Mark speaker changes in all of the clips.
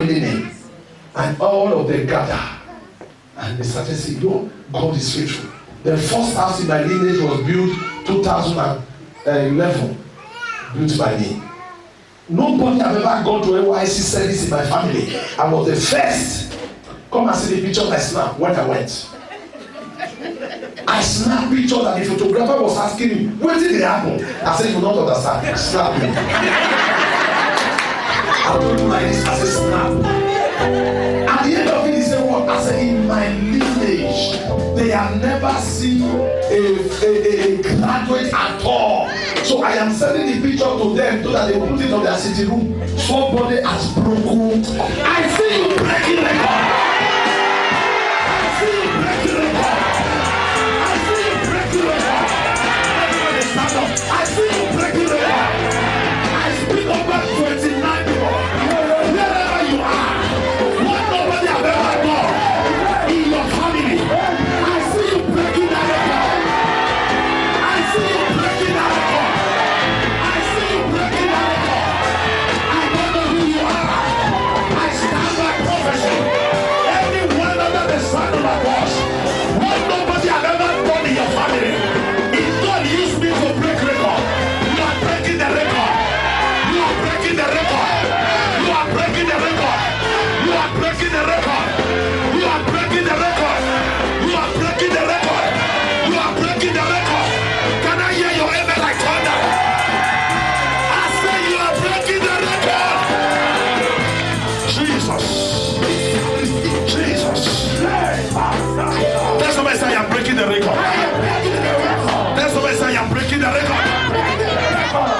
Speaker 1: name. And all of them gather. And they started saying, no, God is faithful. The first house in my lineage was built 2011. Built by me. Nobody have ever gone to NYC service in my family. I was the first. Come and see the picture I snapped when I went. I snapped pictures and the photographer was asking me, what did it happen? I said, you don't understand. Snap me. I told him like this, I said, snap. At the end of it, he said, what? I said, in my lineage, they have never seen a graduate at all. So I am sending the picture to them so that they will put it on their sitting room. Somebody has broken. I see you breaking record. I see you breaking record. I see you breaking record. Everybody stand up. I see you breaking record. I speak over 29 people. Wherever you are, what nobody have ever done in your family. I see you breaking that record. I see you breaking that record. I see you breaking that record. I don't know who you are. I stand by prophecy. Anyone under the sound of my voice, what nobody have ever done in your family, if God used me to break record, you are breaking the record. You are breaking the record. You are breaking the record. You are breaking the record. You are breaking the record. You are breaking the record. You are breaking the record. Can I hear your amen like thunder? I say you are breaking the record. Jesus. Jesus. Tell somebody say I'm breaking the record. Tell somebody say I'm breaking the record.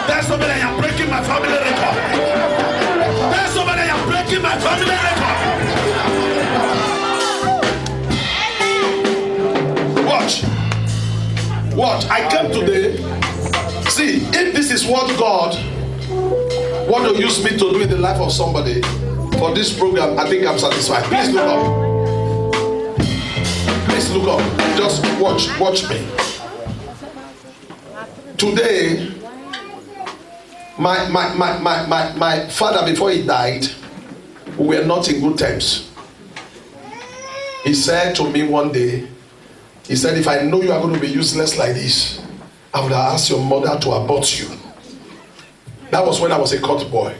Speaker 1: Tell somebody I'm breaking my family record. Tell somebody I'm breaking my family record. Watch. Watch. I came today. See, if this is what God want to use me to do in the life of somebody for this program, I think I'm satisfied. Please look up. Please look up. Just watch me. Today, my father, before he died, we were not in good terms. He said to me one day, he said, if I know you are going to be useless like this, I would have asked your mother to abort you. That was when I was a court boy.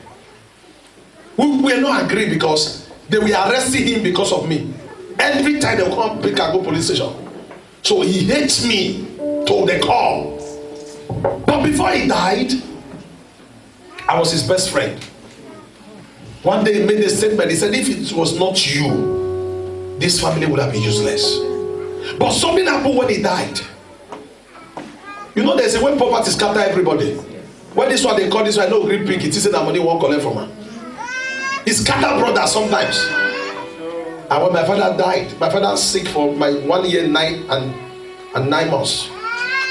Speaker 1: We were not agreeing because they were arresting him because of me. Every time they will come pick and go police station. So he hates me to the core. But before he died, I was his best friend. One day he made a statement. He said, if it was not you, this family would have been useless. But something happened when he died. You know, there's a way poverty scatter everybody. When this one they call this one, no green pig, it isn't that money won't collect from her. He scatter brothers sometimes. And when my father died, my father was sick for my 1 year, 9 months,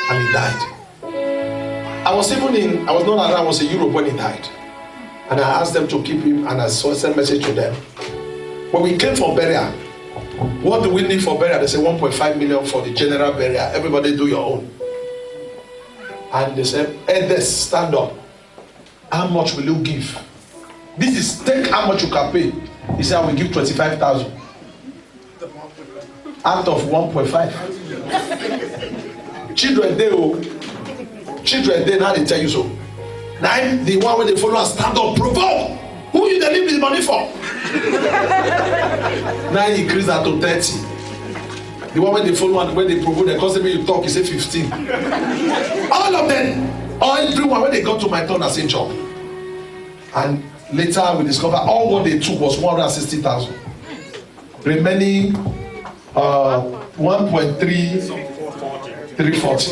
Speaker 1: and he died. I was not around, I was in Europe when he died. And I asked them to keep him, and I sent a message to them. When we came for burial, what do we need for burial? They said 1.5 million for the general burial. Everybody do your own. And they said, elders, stand up. How much will you give? This is, take how much you can pay. He said, I will give 25,000. Out of 1.5. Children, they now they tell you so. Now the one when they follow and stand up, provoke. Who you they leave this money for? Now he increased that to 30. The one when they follow and when they provoke, they constantly you talk, he say 15. All of them, or everyone, when they got to my turn at St. John. And later we discovered all what they took was 160,000. Remaining 340.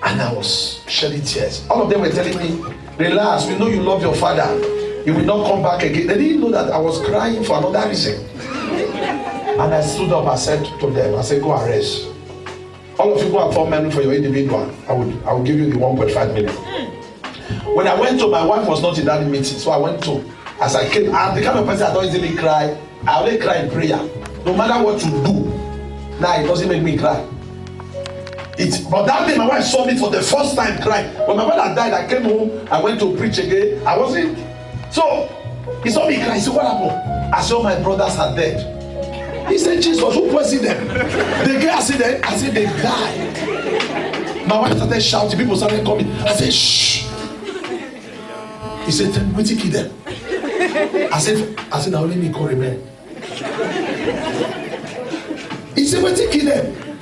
Speaker 1: And I was shedding tears. All of them were telling me, relax, we know you love your father. You will not come back again. They didn't know that I was crying for another reason. And I stood up, I said to them, I said, go and rest. All of you go and form money for your individual. I will give you the 1.5 million. When I went to, my wife was not in that meeting, so I went to, as I came, I'm the kind of person I don't easily cry. I only cry in prayer. No matter what you do, now it doesn't make me cry. But that day my wife saw me for the first time crying. When my mother died, I came home, I went to preach again. I wasn't. So He saw me cry. He said, what happened? I said, all my brothers are dead. He said, Jesus, who poisoned them? They get accident. I said, they died. My wife started shouting. People started coming. I said, shh. He said, wait till kill them. I said, now let me call remain. He said, wait till kill them.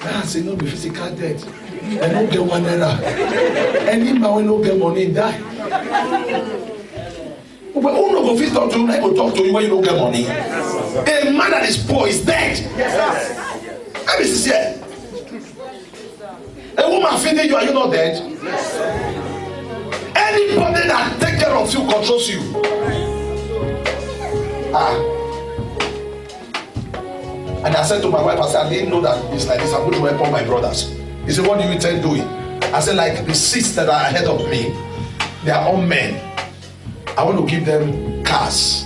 Speaker 1: I said, no, be physical death. I don't get one naira. Any man will not get money, die. But who no go fit talk to you? I go talk to you when you don't get money. A man that is poor is dead. Let me see here. A woman feeding you, are you not dead? Anybody that take care of you controls you. And I said to my wife, I said, I didn't know that it's like this. I'm going to help all my brothers. He said, what do you intend doing? I said, like the seats that are ahead of me, they are all men. I want to give them cars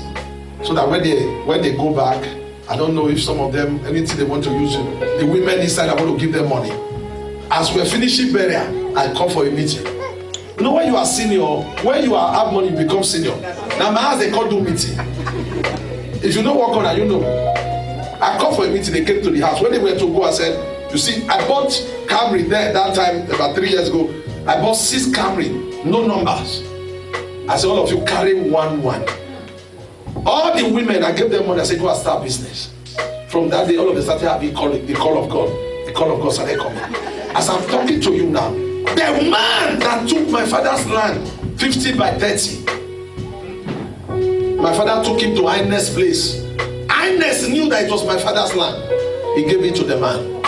Speaker 1: so that when they go back, I don't know if some of them, anything they want to use, the women inside, I want to give them money. As we're finishing burial, I come for a meeting. You know, when you are senior, when you have money, you become senior. Now my house, they can't do meeting. If you don't work on it, you know. I come for a meeting, they came to the house. When they were to go, I said, you see, I bought Camry there that time, about 3 years ago. I bought 6 Camry, no numbers. I said, all of you carry one. All the women, I gave them money. I said, go and start business. From that day, all of them started having the call of God. The call of God started coming. As I'm talking to you now, the man that took my father's land, 50 by 30. My father took him to Highness place. Highness knew that it was my father's land. He gave it to the man.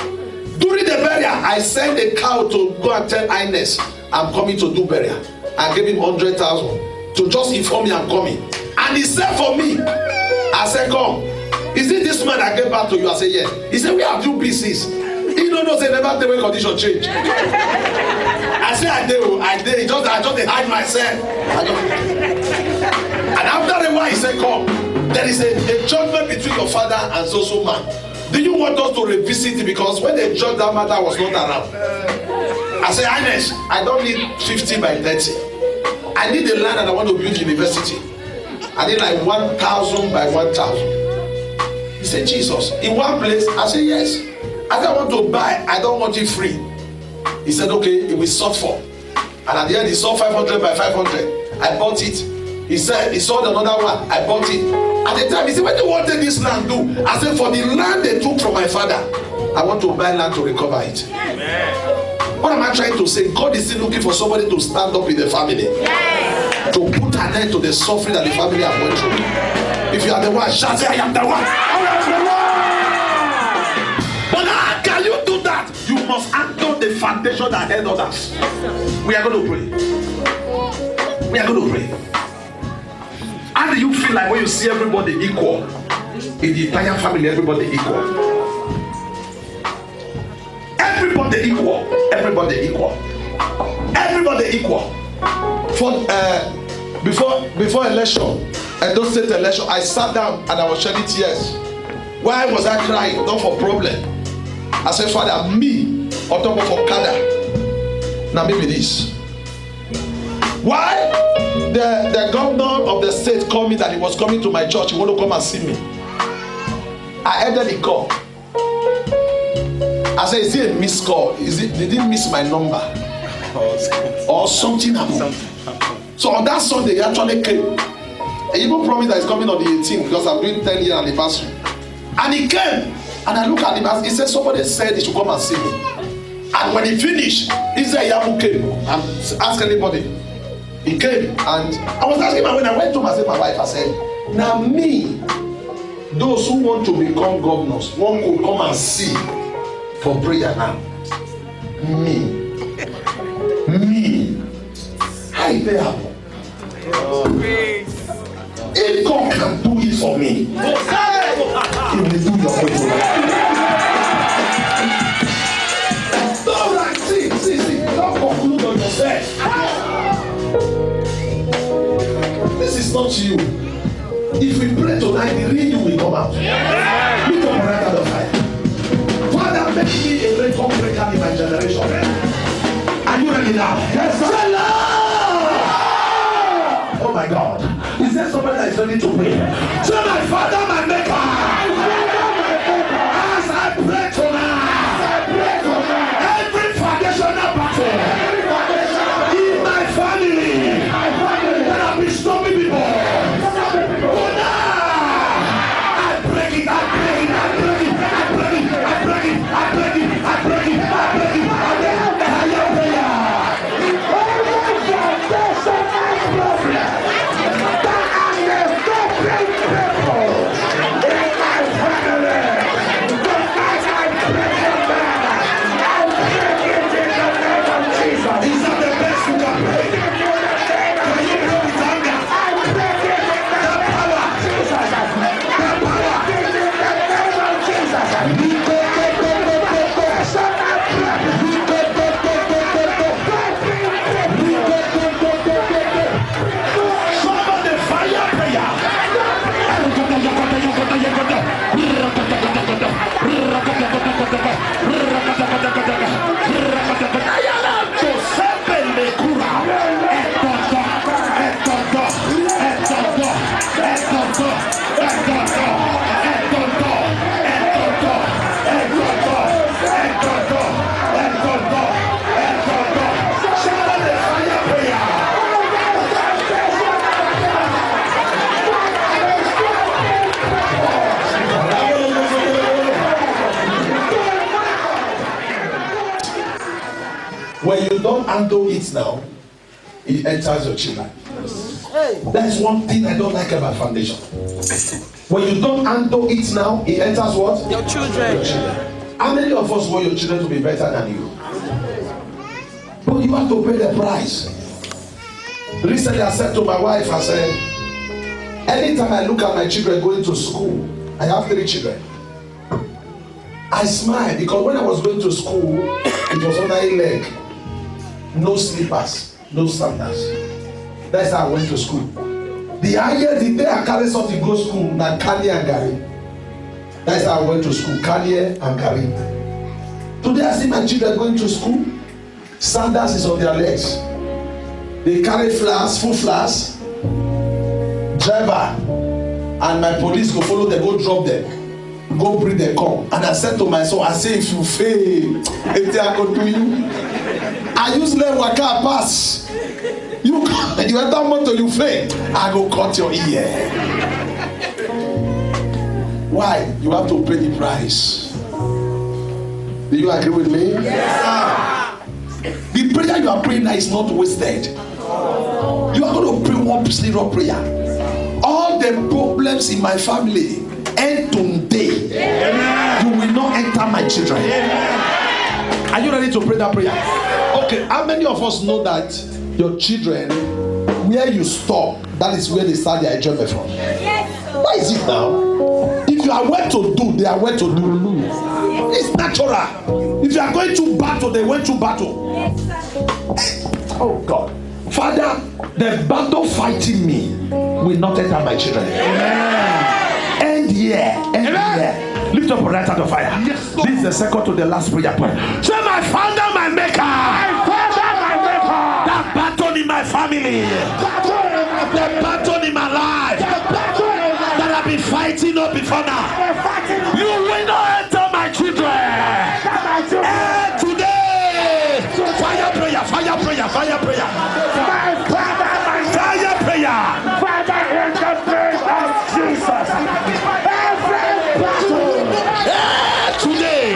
Speaker 1: During the burial, I sent a cow to go and tell Highness, I'm coming to do burial. I gave him 100,000 to just inform me I'm coming. And he said for me, I said, come. Is it this man that gave back to you? I said, yes. He said, we have 2 pieces. He don't know, say never the way condition change. I said, I did. I just hide myself. And after a while, he said, come. There is a judgment between your father and so man. Do you want us to revisit it? Because when they judged that matter, I was not around. I said, Highness, I don't need 50 by 30. I need the land and I want to build university. I need like 1,000 by 1,000. He said, Jesus, in one place? I said, yes. I said, I want to buy, I don't want it free. He said, okay, it will sort for. And at the end, he saw 500 by 500. I bought it. He said, he saw another one. I bought it. At the time, he said, what do you want this land do? I said, for the land they took from my father, I want to buy land to recover it. Amen. What am I trying to say? God is still looking for somebody to stand up in the family. Yes. To put an end to the suffering that the family have went through. If you are the one, shout, say, I am the one. I am the one. But how can you do that? You must handle the foundation that held others. We are going to pray. We are going to pray. How do you feel like when you see everybody equal? In the entire family, everybody equal. Everybody equal. Everybody equal. Everybody equal. For before election, Edo State election, I sat down and I was shedding tears. Why was I crying? Not for problem. I said, Father, me on top of Okada. Now maybe this. Why? The governor of the state called me that he was coming to my church. He wanted to come and see me. I ended the call. I said, is it a missed call? They didn't miss my number? Or something happened. So on that Sunday, he actually came. He even promised that he's coming on the 18th because I'm doing 10-year anniversary. And he came. And I look at him, he said, somebody said he should come and see me. And when he finished, he said, Yabu came. And ask anybody. He came. And I was asking him, when I went to my wife, I said, now me, those who want to become governors, one could come and see for prayer now. Me. How did that happen? If God can do it for me, He will do your way. Alright, see. Don't conclude on yourself. This is not you. If we pray tonight, the real you will come out. Look up right out of fire. Father, make me a record breaker in my generation. Are you ready now? Yes, sir. Oh my God. Is there somebody that is ready to pray. Say, my Father, my Maker, as I pray tonight, every foundational battle in my family that have been stopping people, oh, now I break it, I break it, I break it, I break it, I break it, I break it, I break it, I break it, I break it. When you don't handle it now, it enters your children. That's one thing I don't like about foundation. When you don't handle it now, it enters what?
Speaker 2: Your children.
Speaker 1: Your children. How many of us want your children to be better than you? But you have to pay the price. Recently I said to my wife, I said, anytime I look at my children going to school, I have 3 children. I smile because when I was going to school, it was on my leg. No slippers, no sandals. That's how I went to school. The higher the day I carry something go school, na Kanye and Gary. That's how I went to school, Kanye and Gary. Today I see my children going to school, sandals is on their legs. They carry flask, full flask. Driver and my police go follow them, go drop them, go bring them come. And I said to myself, I say, if you fail, anything I go do you. I use left waka pass. You enter motor, you fail. I go cut your ear. Why? You have to pay the price. Do you agree with me? Yes. The prayer you are praying now is not wasted. You are going to pray one serious prayer. All the problems in my family end today. Amen. You will not enter my children. Amen. Are you ready to pray that prayer? Okay, how many of us know that your children, where you stop, that is where they start their enjoyment from? Yes. Why is it now? If you are where to do, they are where to do. It's natural. If you are going to battle, they went to battle. Oh God. Father, the battle fighting me will not enter my children. Amen. End here. End here. Lift up your right hand of fire. Yes, this is the second to the last prayer point. Say, my Father, my Maker. My Father, my Maker. That battle in my family. The battle in my life. That I've been fighting up before now. You will not enter my children. And today, fire prayer, fire prayer, fire prayer. My Father, my fire prayer. Father, in the name of Jesus. Every battle. Today,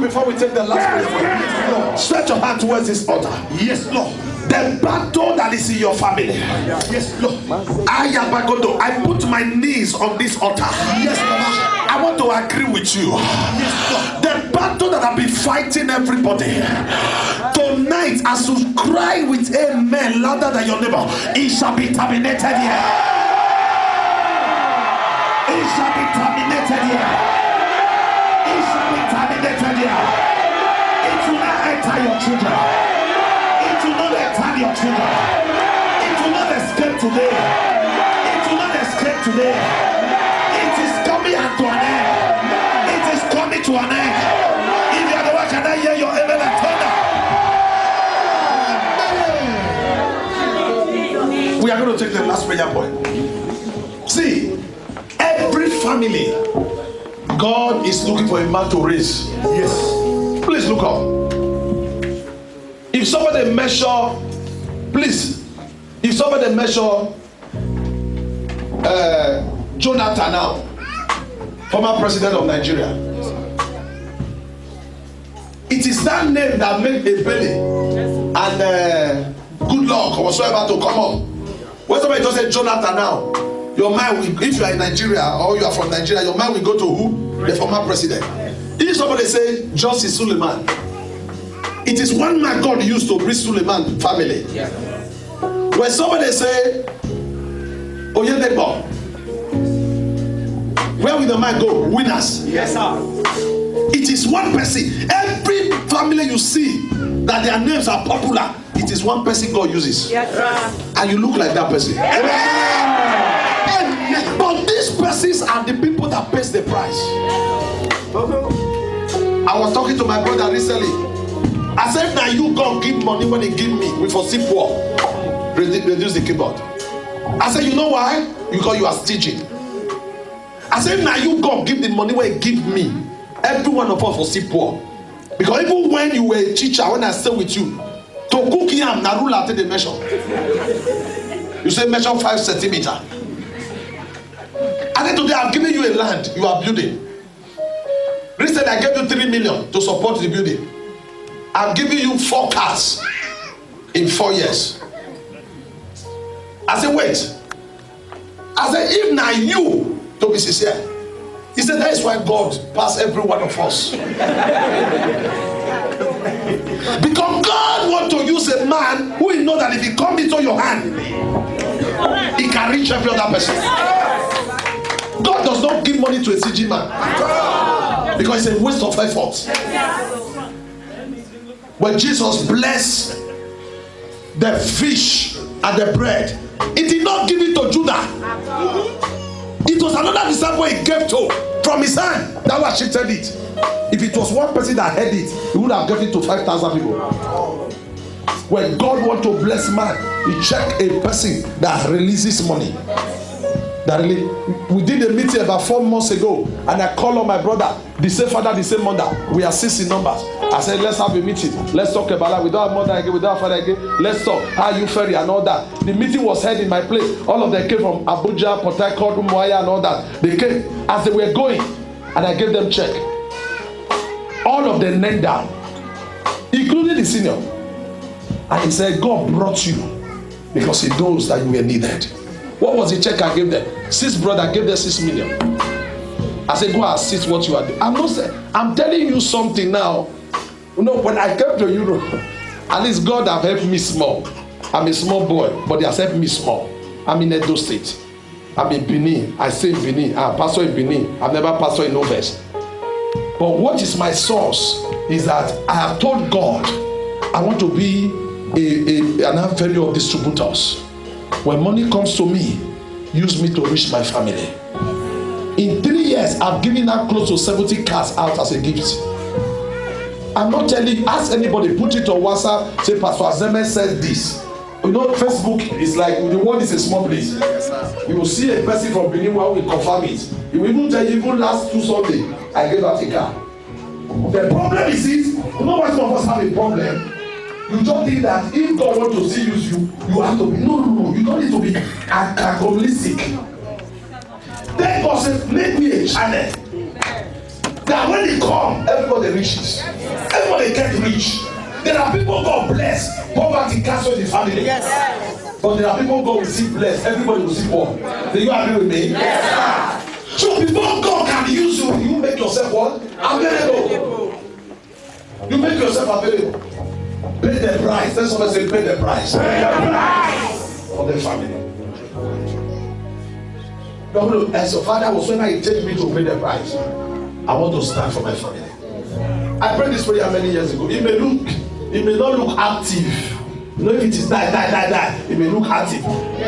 Speaker 1: before we take the last prayer. Stretch your hand towards this altar.
Speaker 2: Yes, Lord.
Speaker 1: The battle that is in your family.
Speaker 2: Yes, Lord.
Speaker 1: I put my knees on this altar.
Speaker 2: Yes, Lord.
Speaker 1: I want to agree with you.
Speaker 2: Yes, Lord.
Speaker 1: The battle that I've been fighting everybody. Tonight, as you cry with amen louder than your neighbor, it shall be terminated here. It shall be terminated here. It shall be terminated here. It will not enter your children. It will not enter your children. It will not escape today. It will not escape today. It is coming to an end. It is coming to an end. If you are the one, can I hear your amen and thunder? We are going to take the last prayer point. See, every family, God is looking for a man to raise.
Speaker 2: Yes.
Speaker 1: Please look up. If somebody measure, please, if somebody measure Jonathan now, former president of Nigeria, it is that name that made a belly and good luck or whatsoever to come up. When somebody just say Jonathan now, your mind will, if you are in Nigeria or you are from Nigeria, your mind will go to who? The former president. If somebody say Justice Suleiman, it is one man God used to bring Suleiman family. Yeah. When somebody say Oyedepo, where will the man go? Winners.
Speaker 2: Yes, sir.
Speaker 1: It is one person. Every family you see that their names are popular, it is one person God uses.
Speaker 3: Yes, sir.
Speaker 1: And you look like that person. But these persons are the people that pays the price. I was talking to my brother recently. I said, now you go give money when they give me. We foresee poor. Reduce the keyboard. I said, you know why? Because you are stingy. I said, now you go give the money when you give me. Every one of us foresee poor. Because even when you were a teacher, when I stay with you, to cook yam, na rule after the measure. You say measure 5 centimeters. And then today I've given you a land you are building. Recently I gave you 3 million to support the building. I'm giving you 4 cars in 4 years. I said, wait. I said, if now you, to be sincere, he said, that is why God passed every one of us. Because God wants to use a man who will know that if he comes into your hand, he can reach every other person. God does not give money to a CG man because it's a waste of effort. When Jesus blessed the fish and the bread, he did not give it to Judah. It was another disciple he gave to from his hand. That was shifted it. If it was one person that had it, he would have given it to 5,000 people. When God wants to bless man, he check a person that releases money. We did a meeting about 4 months ago, and I called on my brother, the same father, the same mother. We are 6 in numbers. I said, let's have a meeting. Let's talk about that. We don't have mother again, we don't have father again. Let's talk. How you ferry and all that. The meeting was held in my place. All of them came from Abuja, Port Harcourt, Umuahia, and all that. They came as they were going, and I gave them check. All of them knelt down, including the senior. And he said, God brought you because he knows that you were needed. What was the check I gave them? 6 brothers gave them 6 million. I said, go and assist what you are doing. I'm telling you something now. You know, when I came to Europe, at least God have helped me small. I'm a small boy, but he has helped me small. I'm in Edo State. I'm in Benin. I stay in Benin. I'm a pastor in Benin. I've never pastored in Novus. But what is my source is that I have told God I want to be an avenue of distributors. When money comes to me, use me to reach my family. In 3 years, I've given out close to 70 cars out as a gift. I'm not telling, ask anybody, put it on WhatsApp, say Pastor Azeme said this. You know, Facebook is like, the world is a small place. You will see a person from Benin who will confirm it. He will even tell you, even last 2 Sundays, I gave out a car. The problem is this, you know why some of us have a problem? You don't think that if God wants to see you, you have to be, no, you don't need to be antagonistic. Then God said, make me a channel. that when they come, everybody reaches. Everybody get rich. There are people God bless, poverty cancel the family. Yes. But there are people God will see blessed, everybody will see poor. Do you agree with me? Yes. So before God can use you, you make yourself what? Available. You make yourself available. Pay the price. Let somebody say, pay the price. Pay the price for the family. No, as your father was when I take me to pay the price, I want to stand for my family. I prayed this prayer many years ago. It may not look active. You know, if it is die, it may look active.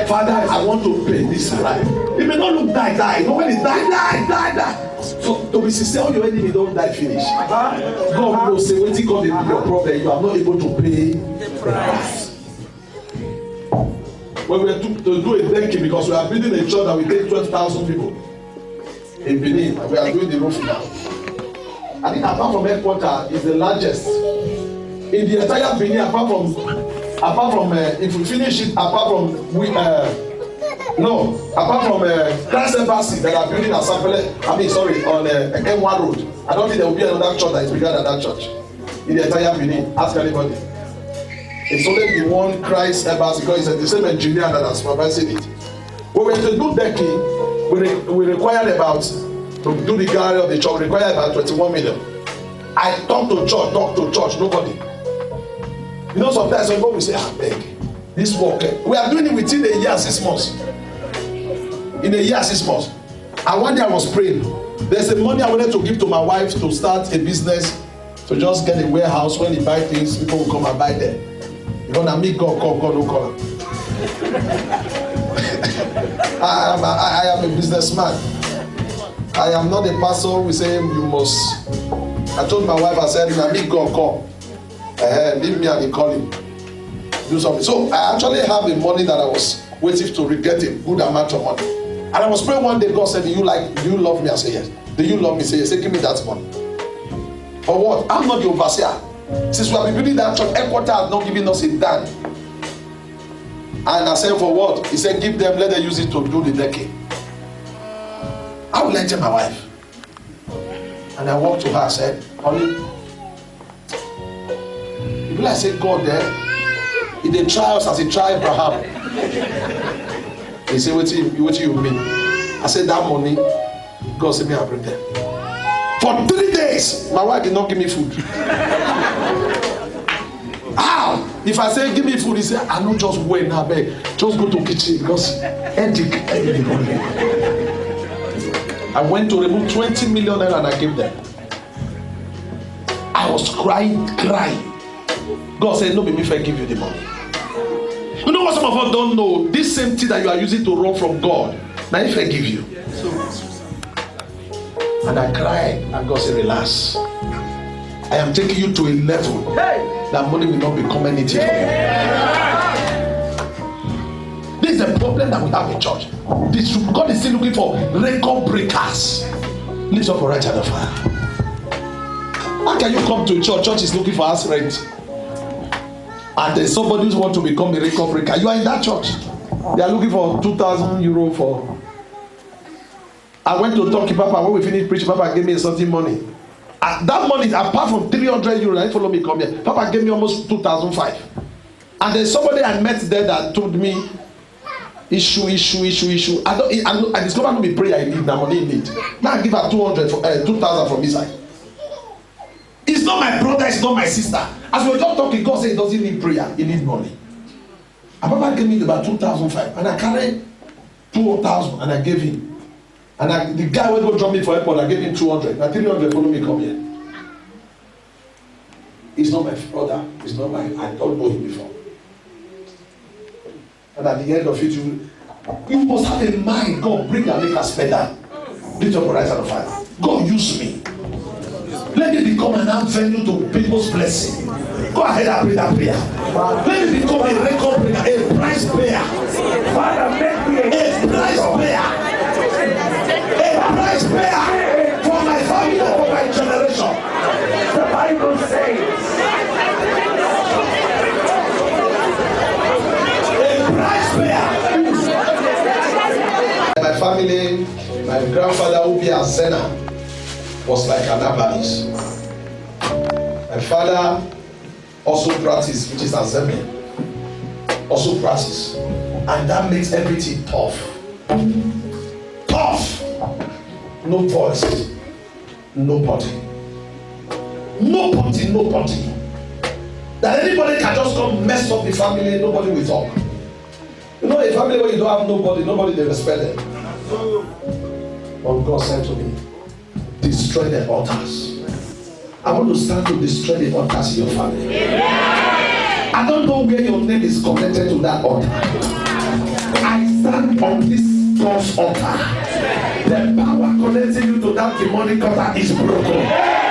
Speaker 1: Father, I want to pay this price. It may not look die. You know, when it's die. So to be sincere, all your enemy don't die finish. God will say, when God will be your problem, you are not able to pay the price. When we are to do a decking, because we are building a church that will take 12,000 people in Benin, and we are doing the roof now. I think apart from headquarters, is the largest in the entire Benin. Apart from if we finish it, apart from Christ Embassy that are building a sample. On M1 Road. I don't think there will be another church that is bigger than that church in the entire Benin. Ask anybody. It's only the one Christ Embassy because it's the same engineer that has supervising it. When we have to do decking, we require about to do the gallery of the church. Require about 21 million. I talk to church, nobody. You know, sometimes some people will say, beg, this work. We are doing it within a year, 6 months. In a year, 6 months. And one day I was praying. There's the money I wanted to give to my wife to start a business, to just get a warehouse. When he buy things, people will come and buy them. You know, me, God, no call. I am a businessman. I am not a pastor who say you must. I told my wife, I said, me, God, come. Leave me and he call him. Do something. So I actually have the money that I was waiting to get a good amount of money. And I was praying one day, God said, do you love me? I said, yes. Do you love me? Say, yes. Say, give me that money. For what? I'm not the overseer. Since we have been building that church, headquarters has not given us a dime. And I said, for what? He said, give them, let them use it to do the decking. I will enter my wife. And I walked to her, I said, honey, people like say God there, he did try us as he tried Abraham. He said, what do you mean? I said, that money, God said, me, I bring them. For 3 days, my wife did not give me food. How? If I say, give me food, he said, I don't just wait now, beg. Just go to kitchen because headache. I went to remove 20 million naira and I gave them. I was crying. God said, no, baby, if I give you the money. You know what some of us don't know? This same thing that you are using to run from God, now if I give you. And I cried, and God said, relax. I am taking you to a level that money will not become anything for you. This is the problem that we have in church. God is still looking for record breakers. Lift up your right hand of fire. How can you come to a church? Church is looking for house rent. And there's somebody who wants to become a record breaker. You are in that church. They are looking for 2,000 euro for. I went to Turkey, Papa. When we finished preaching, Papa gave me something money. And that money, apart from 300 euros, I follow me come here. Papa gave me almost 2,005. And there's somebody I met there that told me, issue. I discovered not be prayer I need, now money I need. Now I give her 2,000 from his side. It's not my brother, it's not my sister. As we were just talking, God said he doesn't need prayer, he needs money. And Papa gave me about 2,005, and I carried 2,000 and I gave him. And the guy went to drop me for airport, I gave him 200. Now 300 follow me come here. He's not my brother, he's not my, I don't know him before. And at the end of it, you must have a mind. God, bring and make us better. Lift up your right hand of fire. God, use me. Let me become an avenue to people's blessing. Go ahead and pray that prayer. Let me become a record breaker, a prize payer. Father, make me a prize payer. A prize payer for my family, for my generation. The Bible says, a prize payer. My family, my grandfather will be a sinner. was like Annapolis. My father also practiced, which is assembly. Also practice. And that makes everything tough. Tough. No voice. Nobody. Nobody. Nobody. That anybody can just come mess up the family, nobody will talk. You know, a family where you don't have nobody they respect them. But God said to me, destroy the altars. I want to start to destroy the altars in your family. I don't know where your name is connected to that altar. I stand on this God's altar. The power connecting you to that demonic altar is broken.